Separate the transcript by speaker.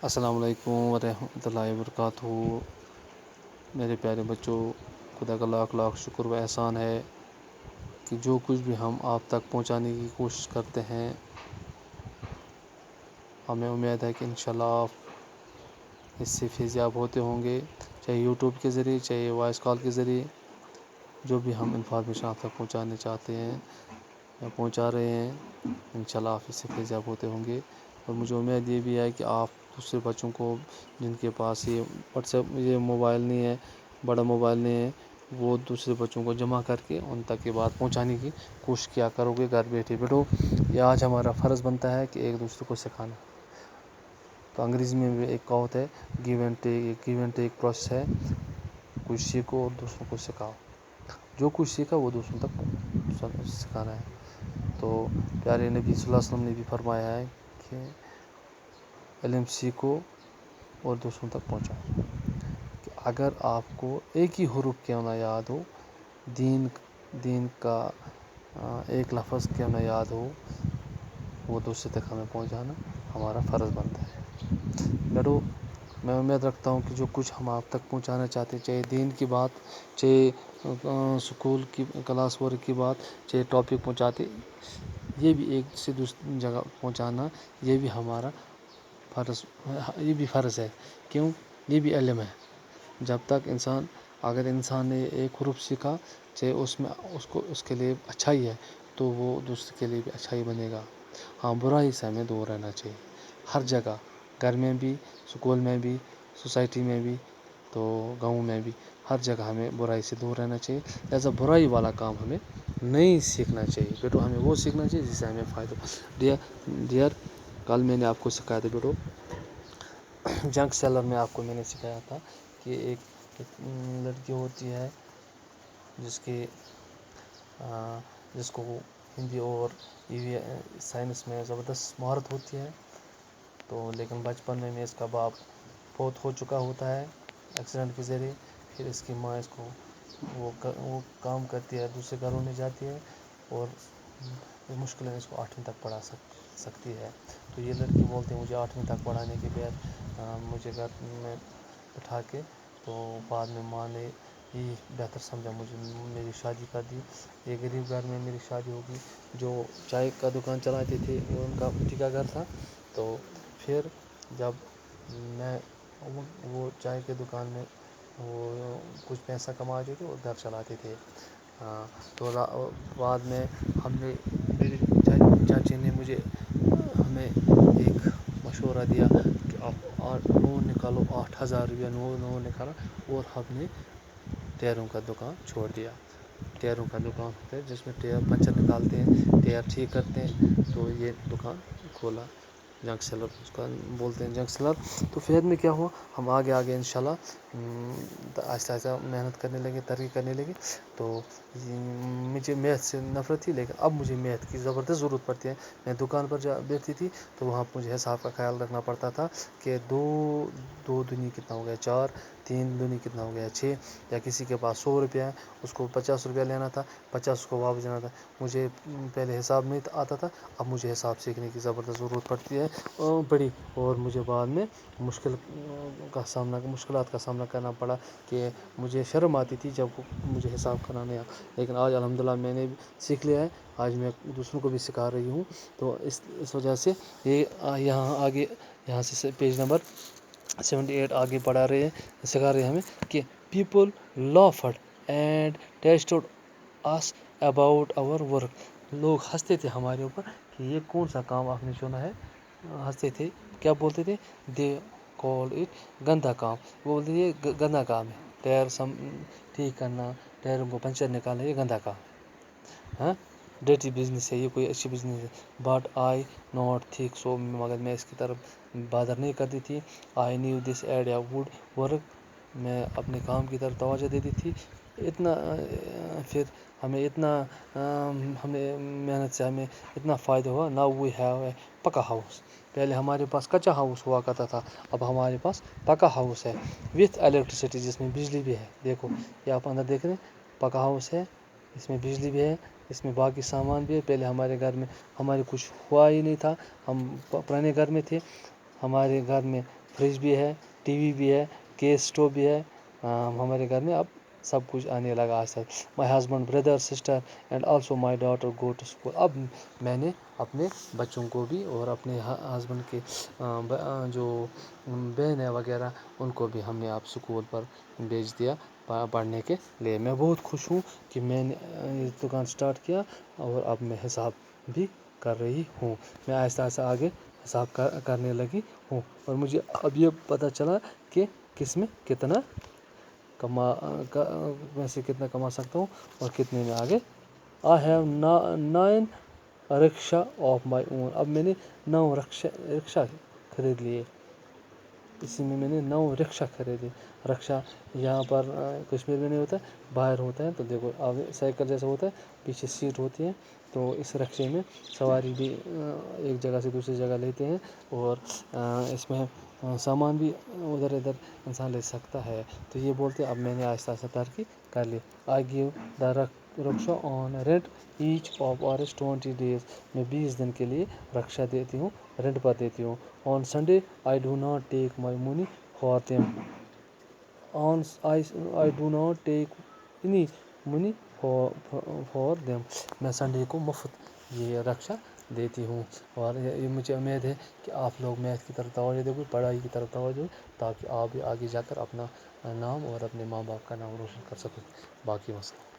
Speaker 1: السلام علیکم ورحمۃ اللہ وبرکاتہ۔ میرے پیارے بچوں، خدا کا لاکھ لاکھ شکر و احسان ہے کہ جو کچھ بھی ہم آپ تک پہنچانے کی کوشش کرتے ہیں، ہمیں امید ہے کہ انشاءاللہ آپ اس سے فیضیاب ہوتے ہوں گے، چاہے یوٹیوب کے ذریعے، چاہے وائس کال کے ذریعے۔ جو بھی ہم انفارمیشن آپ تک پہنچانے چاہتے ہیں یا پہنچا رہے ہیں، انشاءاللہ آپ اس سے فیضیاب ہوتے ہوں گے۔ اور مجھے امید یہ بھی ہے کہ آپ دوسرے بچوں کو، جن کے پاس یہ موبائل نہیں ہے، بڑا موبائل نہیں ہے، وہ دوسرے بچوں کو جمع کر کے ان تک یہ بات پہنچانے کی کوشش کیا کرو گے گھر بیٹھے بیٹھو۔ یہ آج ہمارا فرض بنتا ہے کہ ایک دوسرے کو سکھانا۔ تو انگریزی میں بھی ایک کہاوت ہے، گیو اینڈ ٹیک پروسیس ہے۔ کچھ سیکھو اور دوسروں کو سکھاؤ۔ جو کچھ سیکھا وہ دوسروں تک سکھانا ہے۔ تو پیارے نبی صلی اللہ علیہ وسلم نے بھی فرمایا ہے کہ علم سیکھو اور دوسروں تک پہنچاؤ۔ کہ اگر آپ کو ایک ہی حروف کیوں نہ یاد ہو، دین کا ایک لفظ کیوں نہ یاد ہو، وہ دوسرے تک ہمیں پہنچانا ہمارا فرض بنتا ہے۔ بیٹو، میں امید رکھتا ہوں کہ جو کچھ ہم آپ تک پہنچانا چاہتے ہیں، چاہے دین کی بات، چاہے اسکول کی کلاس ورک کی بات، چاہے ٹاپک پہنچاتے، یہ بھی ایک سے دوسری جگہ پہنچانا، یہ بھی ہمارا فرض ہے۔ کیوں؟ یہ بھی علم ہے۔ جب تک اگر انسان نے ایک حروف سیکھا، چاہے اس کے لیے اچھائی ہے، تو وہ دوسرے کے لیے بھی اچھائی بنے گا۔ ہاں، برائی سے ہمیں دور رہنا چاہیے، ہر جگہ، گھر میں بھی، اسکول میں بھی، سوسائٹی میں بھی، تو گاؤں میں بھی، ہر جگہ ہمیں برائی سے دور رہنا چاہیے۔ لہٰذا برائی والا کام ہمیں نہیں سیکھنا چاہیے بیٹو، ہمیں وہ سیکھنا چاہیے جس سے ہمیں فائدہ ہو۔ ڈیئر، کل میں نے آپ کو سکھایا تھا بیٹو، جنک سیلر میں آپ کو میں نے سکھایا تھا کہ ایک لڑکی ہوتی ہے جس کو ہندی اور سائنس میں زبردست مہارت ہوتی ہے، تو لیکن بچپن میں اس کا باپ فوت ہو چکا ہوتا ہے ایکسیڈنٹ کے ذریعے۔ پھر اس کی ماں اس کو وہ کام کرتی ہے، دوسرے گھروں میں جاتی ہے، اور مشکلیں اس کو 8ویں تک پڑھا سکتی ہے۔ تو یہ لڑکی بولتی ہے مجھے 8ویں تک پڑھانے کے بعد مجھے گھر میں بٹھا کے، تو بعد میں ماں نے یہ بہتر سمجھا، میری شادی کر دی۔ یہ غریب گھر میں میری شادی ہوگی۔ جو چائے کا دکان چلاتے تھے، وہ ان کا مٹی کا گھر تھا۔ تو پھر جب وہ چائے کے دکان میں وہ کچھ پیسہ کماتے تھے اور گھر چلاتے تھے۔ تو بعد میں میرے چاچی نے ہمیں ایک مشورہ دیا کہ آپ لون نکالو، 8000 روپیہ لون نکالا، اور ہم نے ٹائروں کا دکان چھوڑ دیا۔ ٹائروں کا دکان ہوتا ہے جس میں ٹائر پنچر نکالتے ہیں، ٹائر ٹھیک کرتے ہیں، تو یہ دکان کھولا، جنک سیلر اس کا بولتے ہیں، جنک سیلر۔ تو پھر میں کیا ہوا، ہم آگے انشاءاللہ آہستہ آہستہ محنت کرنے لگے، ترقی کرنے لگے۔ تو مجھے میتھ سے نفرت تھی، لیکن اب مجھے میتھ کی زبردست ضرورت پڑتی ہے۔ میں دکان پر بیٹھتی تھی، تو وہاں مجھے حساب کا خیال رکھنا پڑتا تھا کہ دو دونی کتنا ہو گیا 4، 3 دونی کتنا ہو گیا 6، یا کسی کے پاس 100 روپیہ ہے، اس کو 50 روپیہ لینا تھا، 50 اس کو واپس دینا تھا۔ مجھے پہلے حساب نہیں آتا تھا، اب مجھے حساب سیکھنے کی زبردست ضرورت پڑی، اور مجھے بعد میں مشکلات کا سامنا کرنا پڑا کہ مجھے شرم آتی تھی جب مجھے حساب کرنا نہیں آیا، لیکن آج الحمدللہ میں نے سیکھ لیا ہے۔ آج میں دوسروں کو بھی سکھا رہی ہوں۔ تو اس وجہ سے یہاں سے پیج نمبر 78 آگے بڑھا رہے ہیں، سکھا رہے ہیں ہمیں کہ people laughed and tested us about our work. لوگ ہنستے تھے ہمارے اوپر کہ یہ کون سا کام آپ نے چنا ہے، ہنستے تھے، کیا بولتے تھے، دے کال اٹ گندا کام، وہ بولتے تھے یہ گندا کام ہے، ٹائر ٹھیک کرنا، ٹائروں کو پنچر نکالنا، یہ گندا کام ہے، ہاں ڈرٹی بزنس ہے، یہ کوئی اچھی بزنس ہے۔ But I not think so, مگر میں اس کی طرف بادر نہیں کرتی تھی۔ I knew this area would work, میں اپنے کام کی طرف توجہ دیتی تھی۔ پھر ہمیں محنت سے ہمیں اتنا فائدہ ہوا۔ ناؤ وی ہیو اے پکا ہاؤس، پہلے ہمارے پاس کچا ہاؤس ہوا کرتا تھا، اب ہمارے پاس پکا ہاؤس ہے، وتھ الیکٹریسٹی، جس میں بجلی بھی ہے۔ دیکھو یہ آپ اندر دیکھ رہے ہیں، پکا ہاؤس ہے، اس میں بجلی بھی ہے، اس میں باقی سامان بھی ہے۔ پہلے ہمارے گھر میں ہمارے کچھ ہوا ہی نہیں تھا، ہم پرانے گھر میں تھے، ہمارے گھر میں فریج بھی ہے، ٹی وی بھی ہے، گیس اسٹوو بھی ہے. ہمارے گھر میں اب سب کچھ آنے لگا آج تک. My husband, brother, sister and also my daughter go to school. اب میں نے اپنے بچوں کو بھی اور اپنے ہسبینڈ کے جو بہن ہے وغیرہ ان کو بھی ہم نے اب اسکول پر بھیج دیا پڑھنے کے لیے. میں بہت خوش ہوں کہ میں نے یہ دکان اسٹارٹ کیا اور اب میں حساب بھی کر رہی ہوں. میں آہستہ آہستہ آگے حساب کرنے لگی ہوں اور مجھے اب یہ پتہ چلا کہ کس میں کتنا پیسے کتنا کما سکتا ہوں اور کتنے میں آگے. I have 9 rickshaw of my own. اب میں نے 9 رکشا خرید لیے. اسی میں نے 9 رکشا خریدے. رکشا یہاں پر کشمیر میں نہیں ہوتا ہے، باہر ہوتا ہے. تو دیکھو آگے سائیکل جیسا ہوتا ہے، پیچھے سیٹ ہوتی ہے. تو اس رکشے میں سواری بھی ایک جگہ سے دوسری جگہ لیتے ہیں اور اس میں سامان بھی ادھر ادھر انسان لے سکتا ہے. تو یہ بولتے اب میں نے آہستہ آہستہ ترقی کر لی. I give the rickshaw on rent each of ours 20 days. میں 20 دن کے لیے رکشا دیتی ہوں، رینٹ پر دیتی ہوں. آن Sunday I do not take my money for them. I do not take any money for them. میں سنڈے کو مفت یہ رکشا دیتی ہوں. اور یہ مجھے امید ہے کہ آپ لوگ میتھ کی طرف توجہ دیں گے، پڑھائی کی طرف توجہ دیں تاکہ آپ بھی آگے جا کر اپنا نام اور اپنے ماں باپ کا نام روشن کر سکیں. باقی مسئلہ